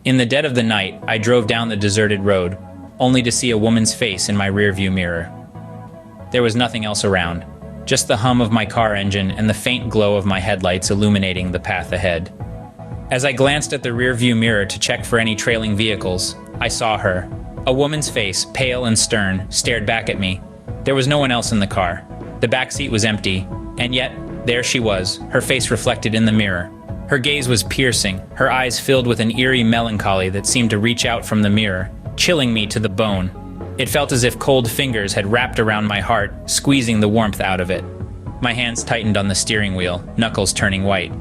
In the dead of the night, I drove down the deserted road, only to see a woman's face in my rearview mirror. There was nothing else around, just the hum of my car engine and the faint glow of my headlights illuminating the path ahead. As I glanced at the rearview mirror to check for any trailing vehicles, I saw her. A woman's face, pale and stern, stared back at me. There was no one else in the car. The back seat was empty, and yet, there she was, her face reflected in the mirror. Her gaze was piercing, her eyes filled with an eerie melancholy that seemed to reach out from the mirror, chilling me to the bone. It felt as if cold fingers had wrapped around my heart, squeezing the warmth out of it. My hands tightened on the steering wheel, knuckles turning white.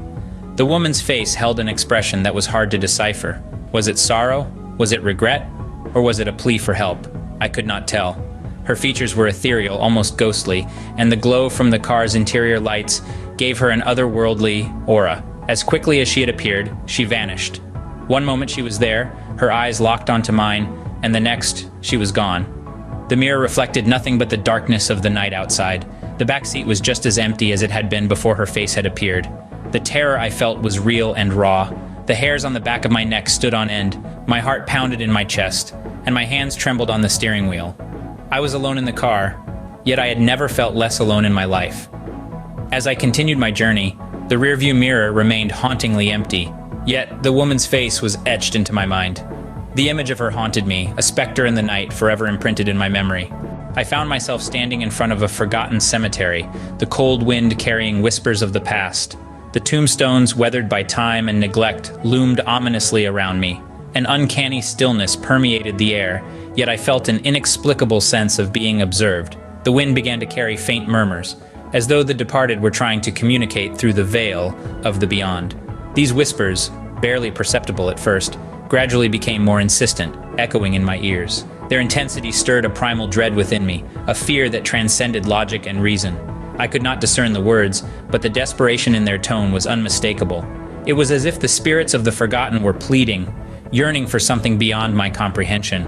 The woman's face held an expression that was hard to decipher. Was it sorrow? Was it regret? Or was it a plea for help? I could not tell. Her features were ethereal, almost ghostly, and the glow from the car's interior lights gave her an otherworldly aura. As quickly as she had appeared, she vanished. One moment she was there, her eyes locked onto mine, and the next, she was gone. The mirror reflected nothing but the darkness of the night outside. The back seat was just as empty as it had been before her face had appeared. The terror I felt was real and raw. The hairs on the back of my neck stood on end, my heart pounded in my chest, and my hands trembled on the steering wheel. I was alone in the car, yet I had never felt less alone in my life. As I continued my journey, the rearview mirror remained hauntingly empty, yet the woman's face was etched into my mind. The image of her haunted me, a specter in the night forever imprinted in my memory. I found myself standing in front of a forgotten cemetery, the cold wind carrying whispers of the past. The tombstones, weathered by time and neglect, loomed ominously around me. An uncanny stillness permeated the air, yet I felt an inexplicable sense of being observed. The wind began to carry faint murmurs, as though the departed were trying to communicate through the veil of the beyond. These whispers, barely perceptible at first, gradually became more insistent, echoing in my ears. Their intensity stirred a primal dread within me, a fear that transcended logic and reason. I could not discern the words, but the desperation in their tone was unmistakable. It was as if the spirits of the forgotten were pleading, yearning for something beyond my comprehension.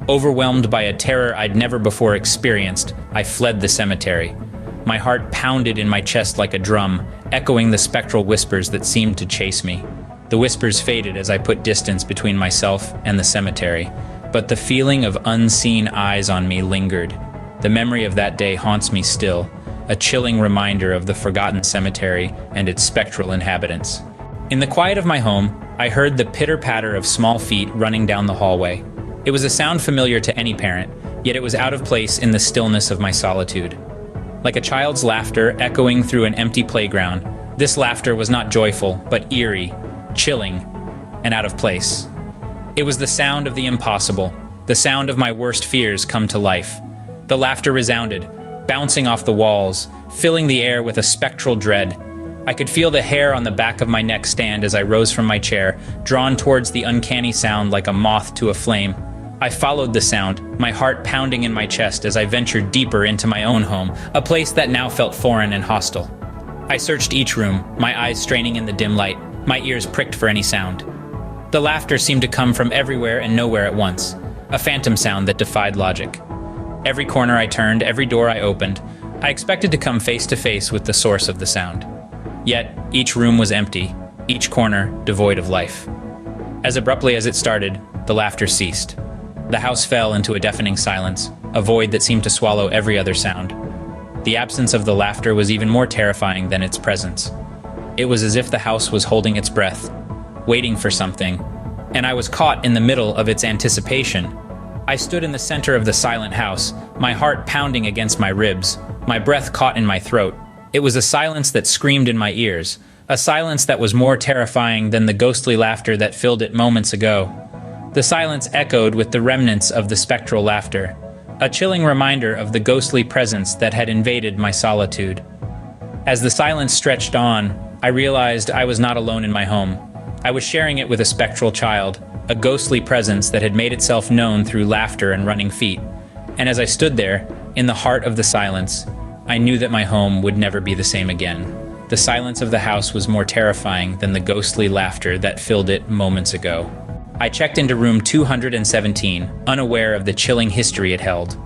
Overwhelmed by a terror I'd never before experienced, I fled the cemetery. My heart pounded in my chest like a drum, echoing the spectral whispers that seemed to chase me. The whispers faded as I put distance between myself and the cemetery, but the feeling of unseen eyes on me lingered. The memory of that day haunts me still, a chilling reminder of the forgotten cemetery and its spectral inhabitants. In the quiet of my home, I heard the pitter-patter of small feet running down the hallway. It was a sound familiar to any parent, yet it was out of place in the stillness of my solitude. Like a child's laughter echoing through an empty playground, this laughter was not joyful, but eerie, chilling, and out of place. It was the sound of the impossible, the sound of my worst fears come to life. The laughter resounded, bouncing off the walls, filling the air with a spectral dread. I could feel the hair on the back of my neck stand as I rose from my chair, drawn towards the uncanny sound like a moth to a flame. I followed the sound, my heart pounding in my chest as I ventured deeper into my own home, a place that now felt foreign and hostile. I searched each room, my eyes straining in the dim light, my ears pricked for any sound. The laughter seemed to come from everywhere and nowhere at once, a phantom sound that defied logic. Every corner I turned, every door I opened, I expected to come face to face with the source of the sound. Yet, each room was empty, each corner devoid of life. As abruptly as it started, the laughter ceased. The house fell into a deafening silence, a void that seemed to swallow every other sound. The absence of the laughter was even more terrifying than its presence. It was as if the house was holding its breath, waiting for something, and I was caught in the middle of its anticipation. I stood in the center of the silent house, my heart pounding against my ribs, my breath caught in my throat. It was a silence that screamed in my ears, a silence that was more terrifying than the ghostly laughter that filled it moments ago. The silence echoed with the remnants of the spectral laughter, a chilling reminder of the ghostly presence that had invaded my solitude. As the silence stretched on, I realized I was not alone in my home. I was sharing it with a spectral child, a ghostly presence that had made itself known through laughter and running feet. And as I stood there, in the heart of the silence, I knew that my home would never be the same again. The silence of the house was more terrifying than the ghostly laughter that filled it moments ago. I checked into room 217, unaware of the chilling history it held.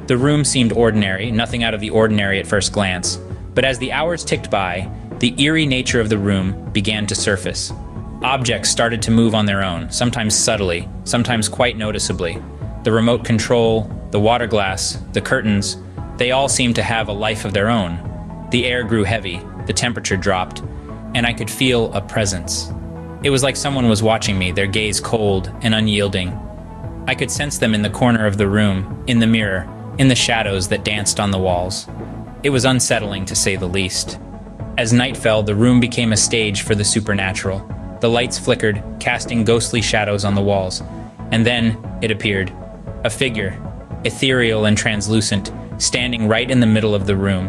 The room seemed ordinary, nothing out of the ordinary at first glance, but as the hours ticked by, the eerie nature of the room began to surface. Objects started to move on their own, sometimes subtly, sometimes quite noticeably. The remote control, the water glass, the curtains, they all seemed to have a life of their own. The air grew heavy, the temperature dropped, and I could feel a presence. It was like someone was watching me, their gaze cold and unyielding. I could sense them in the corner of the room, in the mirror, in the shadows that danced on the walls. It was unsettling, to say the least. As night fell, the room became a stage for the supernatural. The lights flickered, casting ghostly shadows on the walls. And then it appeared. A figure, ethereal and translucent, standing right in the middle of the room.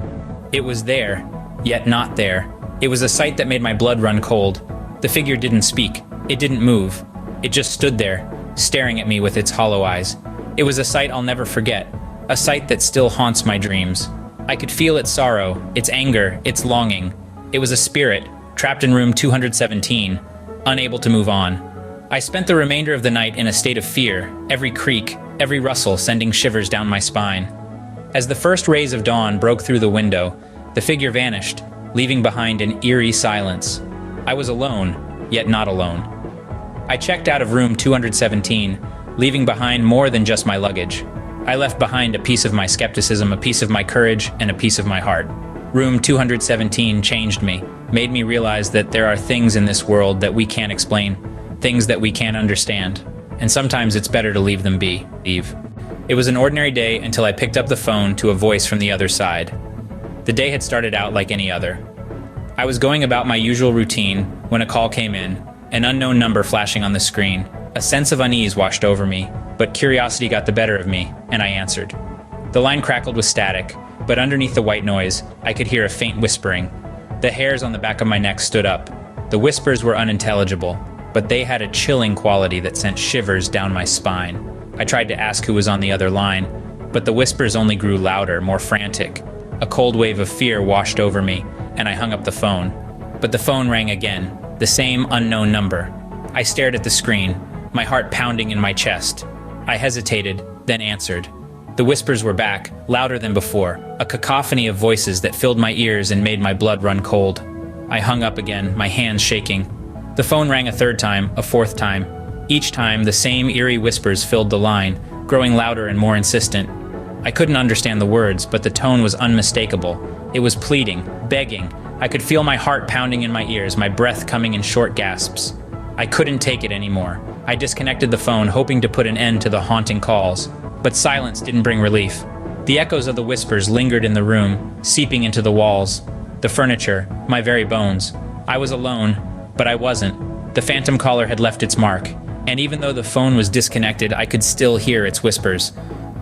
It was there, yet not there. It was a sight that made my blood run cold. The figure didn't speak. It didn't move. It just stood there, staring at me with its hollow eyes. It was a sight I'll never forget, a sight that still haunts my dreams. I could feel its sorrow, its anger, its longing. It was a spirit, trapped in room 217, unable to move on. I spent the remainder of the night in a state of fear, every creak, every rustle sending shivers down my spine. As the first rays of dawn broke through the window, the figure vanished, leaving behind an eerie silence. I was alone, yet not alone. I checked out of room 217, leaving behind more than just my luggage. I left behind a piece of my skepticism, a piece of my courage, and a piece of my heart. Room 217 changed me, made me realize that there are things in this world that we can't explain, things that we can't understand, and sometimes it's better to leave them be. It was an ordinary day until I picked up the phone to a voice from the other side. The day had started out like any other. I was going about my usual routine when a call came in, an unknown number flashing on the screen. A sense of unease washed over me, but curiosity got the better of me, and I answered. The line crackled with static, but underneath the white noise, I could hear a faint whispering. The hairs on the back of my neck stood up. The whispers were unintelligible, but they had a chilling quality that sent shivers down my spine. I tried to ask who was on the other line, but the whispers only grew louder, more frantic. A cold wave of fear washed over me, and I hung up the phone. But the phone rang again, the same unknown number. I stared at the screen, my heart pounding in my chest. I hesitated, then answered. The whispers were back, louder than before, a cacophony of voices that filled my ears and made my blood run cold. I hung up again, my hands shaking. The phone rang a third time, a fourth time. Each time, the same eerie whispers filled the line, growing louder and more insistent. I couldn't understand the words, but the tone was unmistakable. It was pleading, begging. I could feel my heart pounding in my ears, my breath coming in short gasps. I couldn't take it anymore. I disconnected the phone, hoping to put an end to the haunting calls. But silence didn't bring relief. The echoes of the whispers lingered in the room, seeping into the walls, the furniture, my very bones. I was alone, but I wasn't. The phantom caller had left its mark, and even though the phone was disconnected, I could still hear its whispers.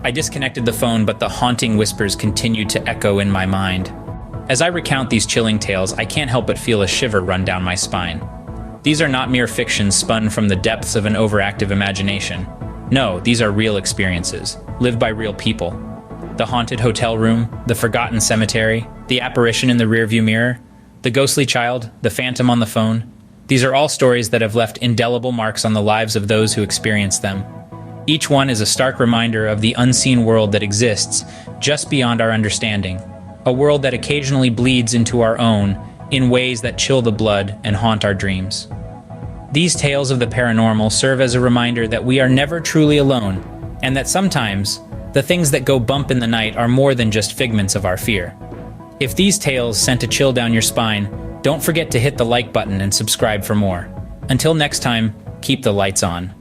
I disconnected the phone, but the haunting whispers continued to echo in my mind. As I recount these chilling tales, I can't help but feel a shiver run down my spine. These are not mere fictions spun from the depths of an overactive imagination. No, these are real experiences, lived by real people. The haunted hotel room, the forgotten cemetery, the apparition in the rearview mirror, the ghostly child, the phantom on the phone. These are all stories that have left indelible marks on the lives of those who experienced them. Each one is a stark reminder of the unseen world that exists just beyond our understanding, a world that occasionally bleeds into our own in ways that chill the blood and haunt our dreams. These tales of the paranormal serve as a reminder that we are never truly alone, and that sometimes the things that go bump in the night are more than just figments of our fear. If these tales sent a chill down your spine, don't forget to hit the like button and subscribe for more. Until next time, keep the lights on.